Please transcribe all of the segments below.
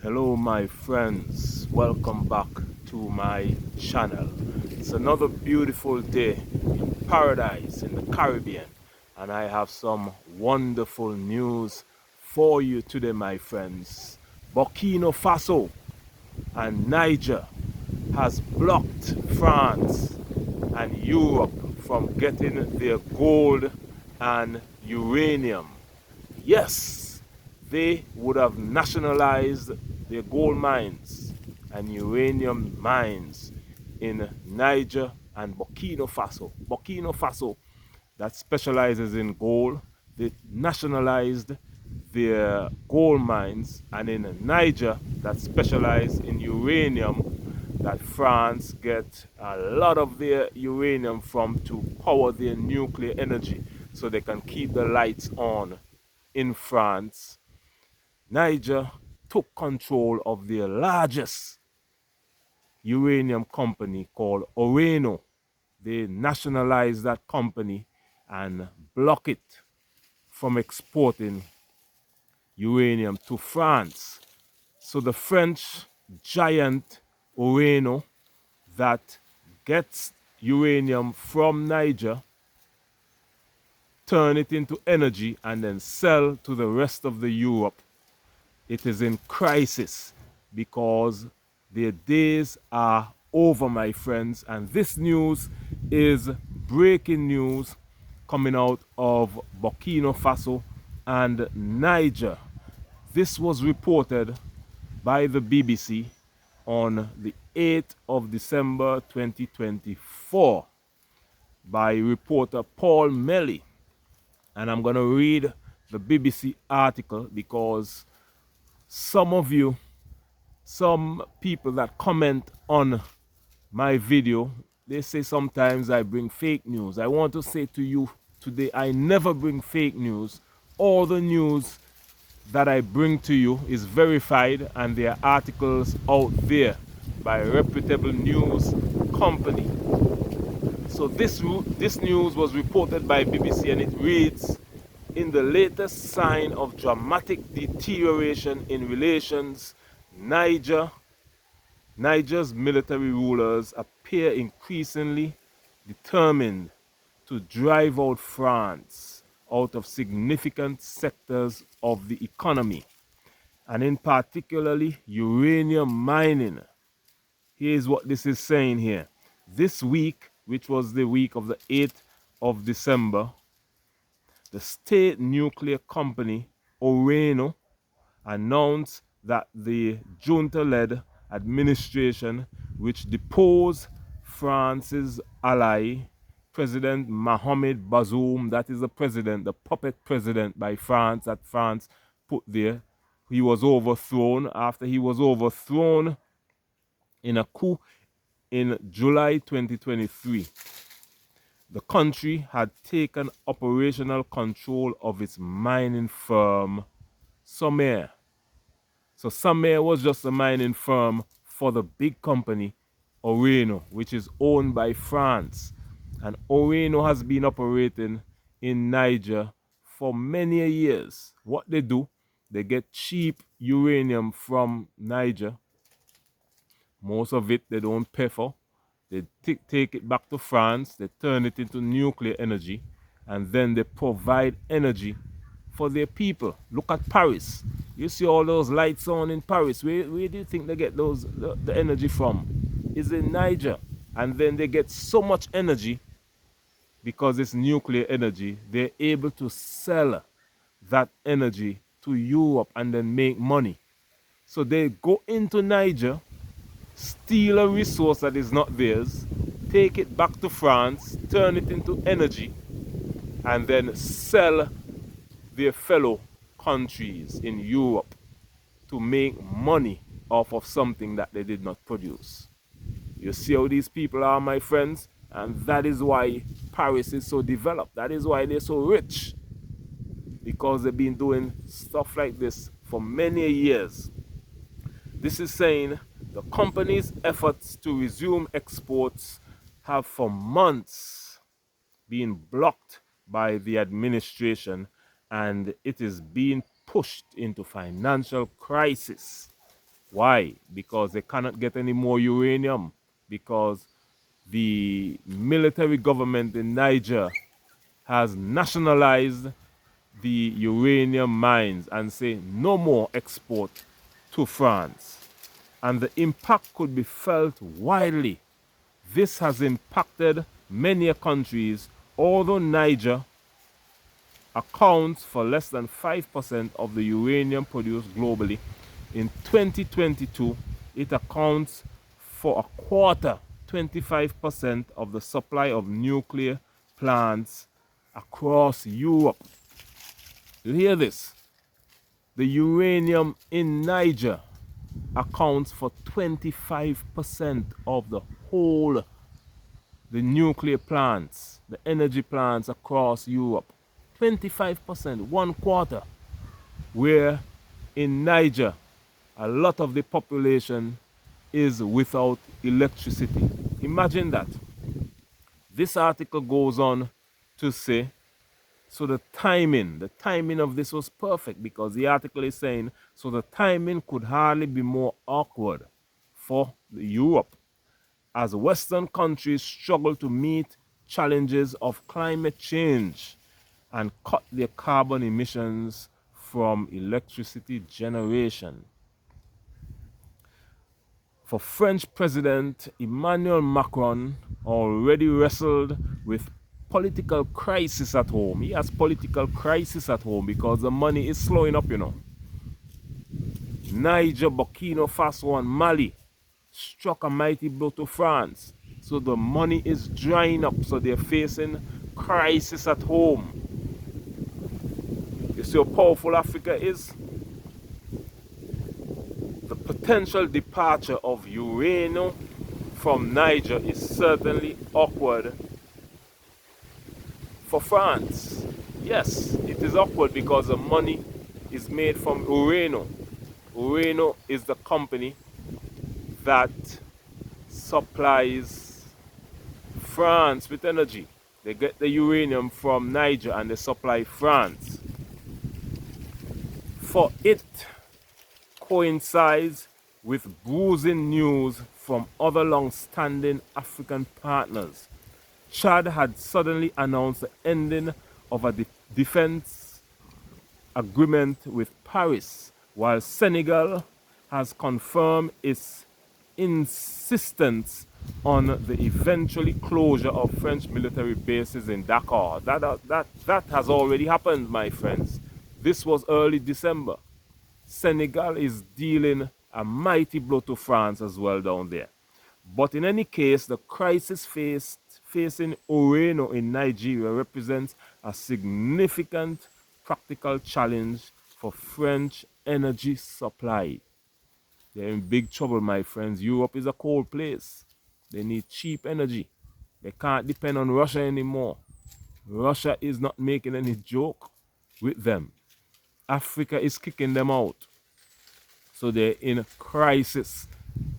Hello my friends, welcome back to my channel. It's another beautiful day in paradise in the Caribbean, and I have some wonderful news for you today my friends. Burkina Faso and Niger has blocked France and Europe from getting their gold and uranium. Yes, they would have nationalized their gold mines and uranium mines in Niger and Burkina Faso. Burkina Faso, that specializes in gold, they nationalized their gold mines, and in Niger, that specialize in uranium, that France get a lot of their uranium from to power their nuclear energy so they can keep the lights on in France. Niger took control of their largest uranium company called Orano. They nationalized that company and block it from exporting uranium to France. So the French giant Urano that gets uranium from Niger, turn it into energy and then sell to the rest of the Europe. It is in crisis because their days are over, my friends. And this news is breaking news coming out of Burkina Faso and Niger. This was reported by the BBC on the 8th of December 2024 by reporter Paul Melly. And I'm going to read the BBC article because some people that comment on my video, they say sometimes I bring fake news. I want to say to you today, I never bring fake news. All the news that I bring to you is verified, and there are articles out there by a reputable news company. So this news was reported by BBC, and it reads, in the latest sign of dramatic deterioration in relations, Niger's military rulers appear increasingly determined to drive out France out of significant sectors of the economy, and in particularly uranium mining. Here's what this is saying here. This week, which was the week of the 8th of December, the state nuclear company Orano announced that the junta-led administration, which deposed France's ally, President Mohamed Bazoum, that is the president, the puppet president by France that France put there, he was overthrown. After he was overthrown in a coup in July 2023, the country had taken operational control of its mining firm, Somair. So Somair was just a mining firm for the big company, Orano, which is owned by France. And Orano has been operating in Niger for many years. What they do, they get cheap uranium from Niger. Most of it they don't pay for. They take it back to France, they turn it into nuclear energy, and then they provide energy for their people. Look at Paris. You see all those lights on in Paris. Where do you think they get the energy from? It's in Niger. And then they get so much energy because it's nuclear energy. They're able to sell that energy to Europe and then make money. So they go into Niger, steal a resource that is not theirs, take it back to France, turn it into energy, and then sell their fellow countries in Europe to make money off of something that they did not produce. You see how these people are, my friends? And that is why Paris is so developed. That is why they're so rich. Because they've been doing stuff like this for many years. This is saying the company's efforts to resume exports have for months been blocked by the administration, and it is being pushed into financial crisis. Why? Because they cannot get any more uranium, because the military government in Niger has nationalized the uranium mines and say no more export to France. And the impact could be felt widely. This has impacted many countries, although Niger accounts for less than 5% of the uranium produced globally. In 2022, it accounts for a quarter, 25% of the supply of nuclear plants across Europe. You hear this? The uranium in Niger accounts for 25% of the nuclear plants, the energy plants across Europe. 25%, one quarter. Where in Niger, a lot of the population is without electricity. Imagine that. This article goes on to say, so the timing of this was perfect, because the article is saying, so the timing could hardly be more awkward for Europe as Western countries struggle to meet challenges of climate change and cut their carbon emissions from electricity generation. For French President Emmanuel Macron already wrestled with political crisis at home. He has political crisis at home because the money is slowing up, Niger, Burkina Faso and Mali struck a mighty blow to France. So the money is drying up, so they're facing crisis at home. You see how powerful Africa is? The potential departure of uranium from Niger is certainly awkward for France. Yes, it is awkward because the money is made from Uranium. Uranium is the company that supplies France with energy. They get the uranium from Niger and they supply France. For it coincides with bruising news from other long-standing African partners. Chad had suddenly announced the ending of a defense agreement with Paris, while Senegal has confirmed its insistence on the eventually closure of French military bases in Dakar. That has already happened, my friends. This was early December. Senegal is dealing a mighty blow to France as well down there. But in any case, the crisis facing uranium in Nigeria represents a significant practical challenge for French energy supply. They're in big trouble, my friends. Europe is a cold place. They need cheap energy. They can't depend on Russia anymore. Russia is not making any joke with them. Africa is kicking them out. So they're in a crisis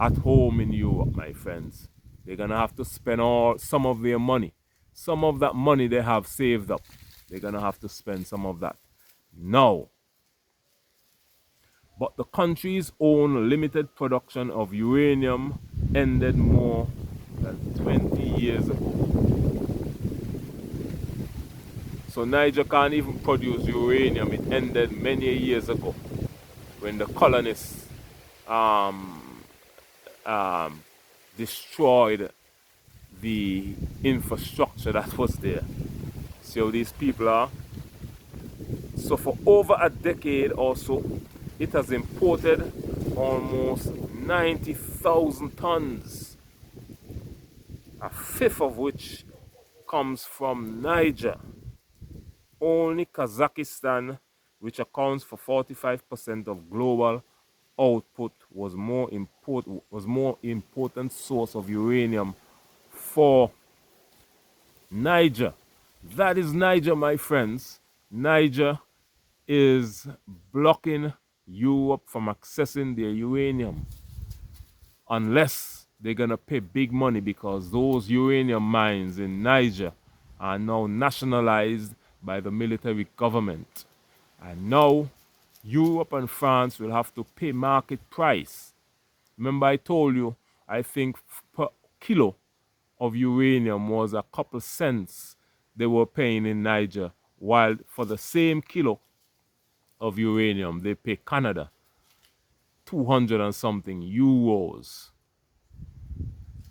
at home in Europe, my friends. They're gonna have to spend some of their money. Some of that money they have saved up. They're gonna have to spend some of that now. But the country's own limited production of uranium ended more than 20 years ago. So Niger can't even produce uranium. It ended many years ago when the colonists destroyed the infrastructure that was there. See how these people are? So for over a decade or so, it has imported almost 90,000 tons, a fifth of which comes from Niger. Only Kazakhstan, which accounts for 45% of global output, was more important source of uranium for Niger. That is Niger, my friends. Niger is blocking Europe from accessing their uranium unless they're gonna pay big money, because those uranium mines in Niger are now nationalized by the military government. And now Europe and France will have to pay market price Remember I told you, I think per kilo of uranium was a couple cents they were paying in Niger, while for the same kilo of uranium they pay Canada 200 and something euros.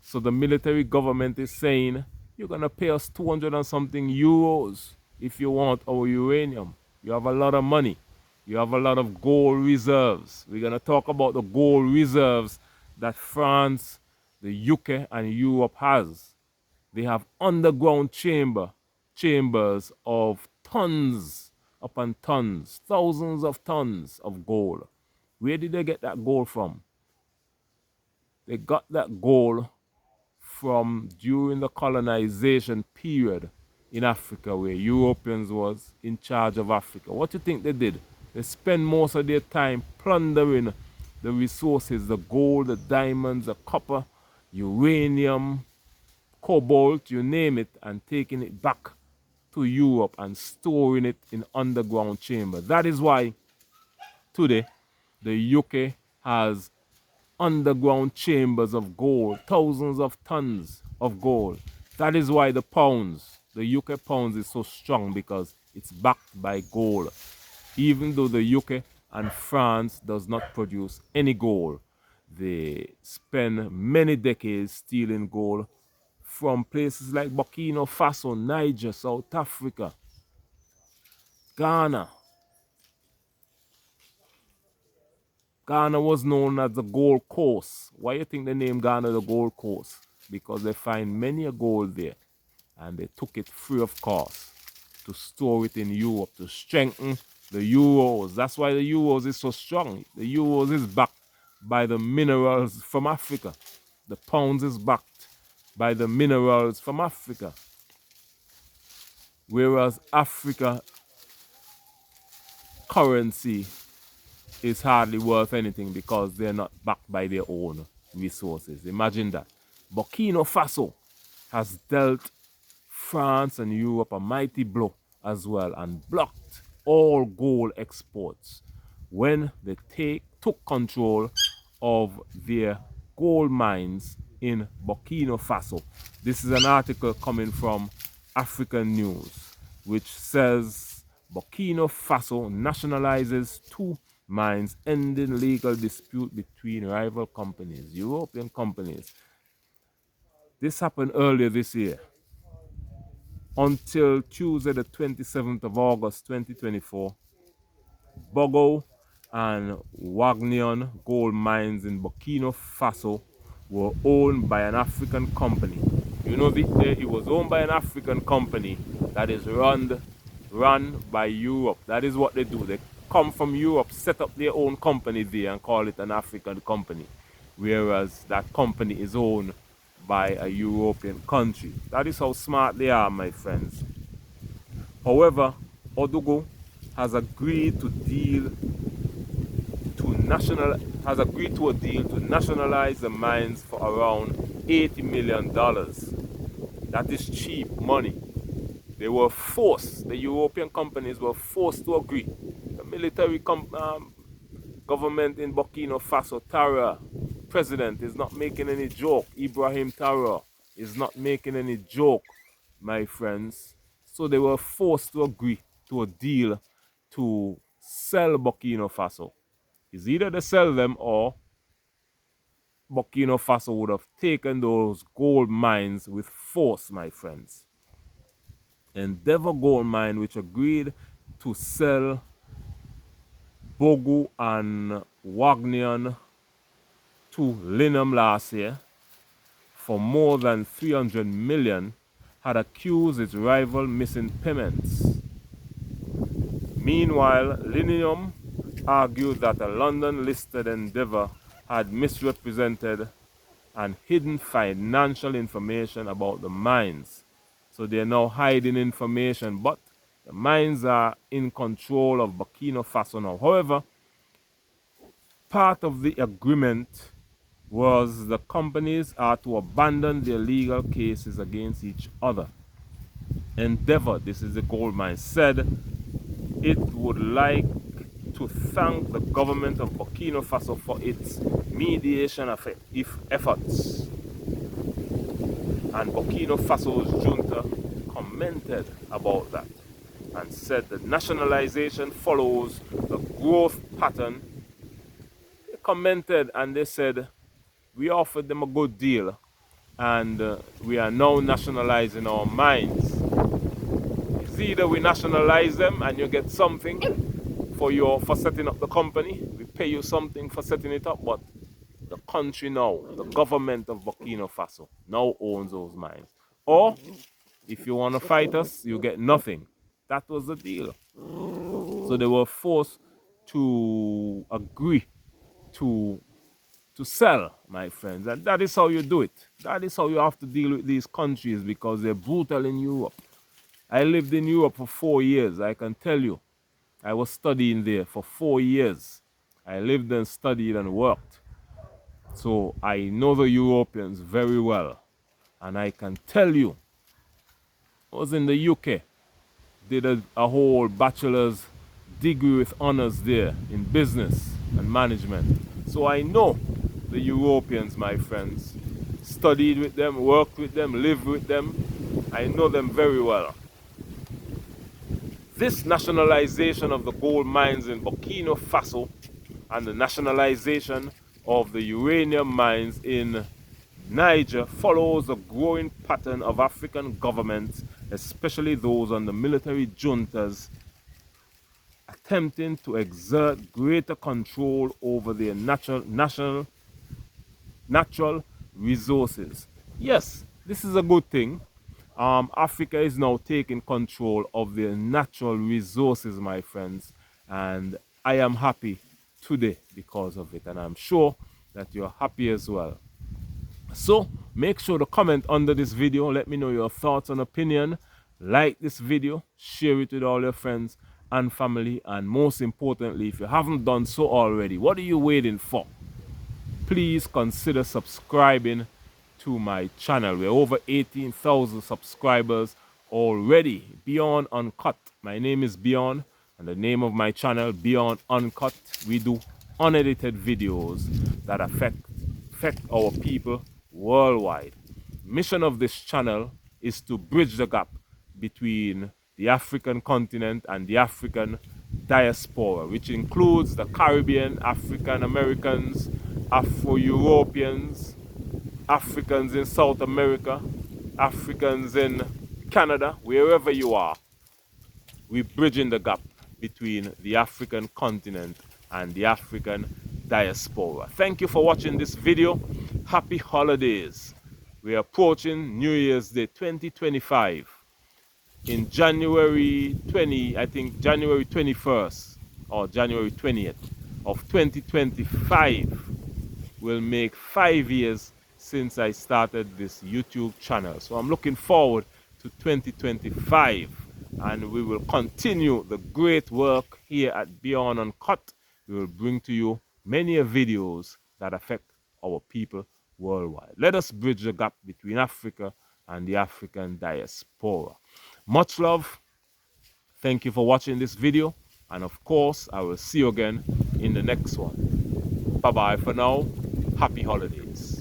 So the military government is saying, you're going to pay us 200 and something euros if you want our uranium. You have a lot of money. You have a lot of gold reserves. We're going to talk about the gold reserves that France, the UK, and Europe has. They have underground chambers of tons upon tons, thousands of tons of gold. Where did they get that gold from? They got that gold from during the colonization period in Africa, where Europeans was in charge of Africa. What do you think they did? They spend most of their time plundering the resources, the gold, the diamonds, the copper, uranium, cobalt, you name it, and taking it back to Europe and storing it in underground chambers. That is why today the UK has underground chambers of gold, thousands of tons of gold. That is why the UK pounds is so strong, because it's backed by gold. Even though the UK and France does not produce any gold, they spend many decades stealing gold from places like Burkina Faso, Niger, South Africa, Ghana. Ghana was known as the Gold Coast. Why do you think they named Ghana the Gold Coast? Because they find many a gold there, and they took it free of cost to store it in Europe to strengthen the euros. That's why the euros is so strong. The euros is backed by the minerals from Africa. The pounds is backed by the minerals from Africa. Whereas Africa currency is hardly worth anything because they're not backed by their own resources. Imagine that. Burkina Faso has dealt France and Europe a mighty blow as well, and blocked all gold exports when they took control of their gold mines in Burkina Faso. This is an article coming from African News, which says Burkina Faso nationalizes two mines, ending legal dispute between rival companies, European companies. This happened earlier this year. Until Tuesday, the 27th of August, 2024, Bogo and Wagnion gold mines in Burkina Faso were owned by an African company. You know, it was owned by an African company that is run by Europe. That is what they do. They come from Europe, set up their own company there and call it an African company, whereas that company is owned by a European country. That is how smart they are, my friends. However, Odugo has agreed to a deal to nationalize the mines for around $80 million. That is cheap money. They were forced, the European companies were forced to agree. The military government in Burkina Faso, Tara, president, is not making any joke. Ibrahim Tara is not making any joke, my friends. So they were forced to agree to a deal to sell Burkina Faso. It's either they sell them or Burkina Faso would have taken those gold mines with force, my friends. Endeavour Gold Mine, which agreed to sell Bogu and Wagnion to Linum last year for more than 300 million, had accused its rival missing payments. Meanwhile, Linum argued that a London-listed Endeavour had misrepresented and hidden financial information about the mines. So they're now hiding information, but the mines are in control of Burkina Faso now. However, part of the agreement was the companies are to abandon their legal cases against each other. Endeavour, this is the gold mine, said it would like to thank the government of Burkina Faso for its mediation efforts. And Burkina Faso's junta commented about that and said that nationalization follows the growth pattern. They commented and they said, we offered them a good deal and we are now nationalizing our mines. It's either we nationalize them and you get something for setting up the company, we pay you something for setting it up, but the country now, the government of Burkina Faso now owns those mines. Or if you want to fight us, you get nothing. That was the deal. So they were forced to agree to sell, my friends. And that is how you do it. That is how you have to deal with these countries, because they're brutal in Europe. I lived in Europe for 4 years. I can tell you, I was studying there for 4 years. I lived and studied and worked. So I know the Europeans very well. And I can tell you, I was in the UK, did a whole bachelor's degree with honors there in business and management. So I know the Europeans, my friends. Studied with them, worked with them, lived with them. I know them very well. This nationalization of the gold mines in Burkina Faso and the nationalization of the uranium mines in Niger follows a growing pattern of African governments, especially those under military juntas, attempting to exert greater control over their natural resources. Yes, this is a good thing. Africa is now taking control of their natural resources, my friends, and I am happy today because of it, and I'm sure that you're happy as well. So make sure to comment under this video, let me know your thoughts and opinion, like this video, share it with all your friends and family, and most importantly, if you haven't done so already, what are you waiting for? Please consider subscribing to my channel. We're over 18,000 subscribers already. Beyond Uncut. My name is Beyond, and the name of my channel, Beyond Uncut. We do unedited videos that affect our people worldwide. Mission of this channel is to bridge the gap between the African continent and the African diaspora, which includes the Caribbean, African Americans, Afro-Europeans, Africans in South America, Africans in Canada, wherever you are. We're bridging the gap between the African continent and the African diaspora. Thank you for watching this video. Happy holidays. We're approaching New Year's Day 2025. In January 21st or January 20th of 2025 will make 5 years since I started this YouTube channel. So I'm looking forward to 2025, and we will continue the great work here at Beyond Uncut. We will bring to you many videos that affect our people worldwide. Let us bridge the gap between Africa and the African diaspora. Much love. Thank you for watching this video, and of course I will see you again in the next one. Bye bye for now. Happy holidays.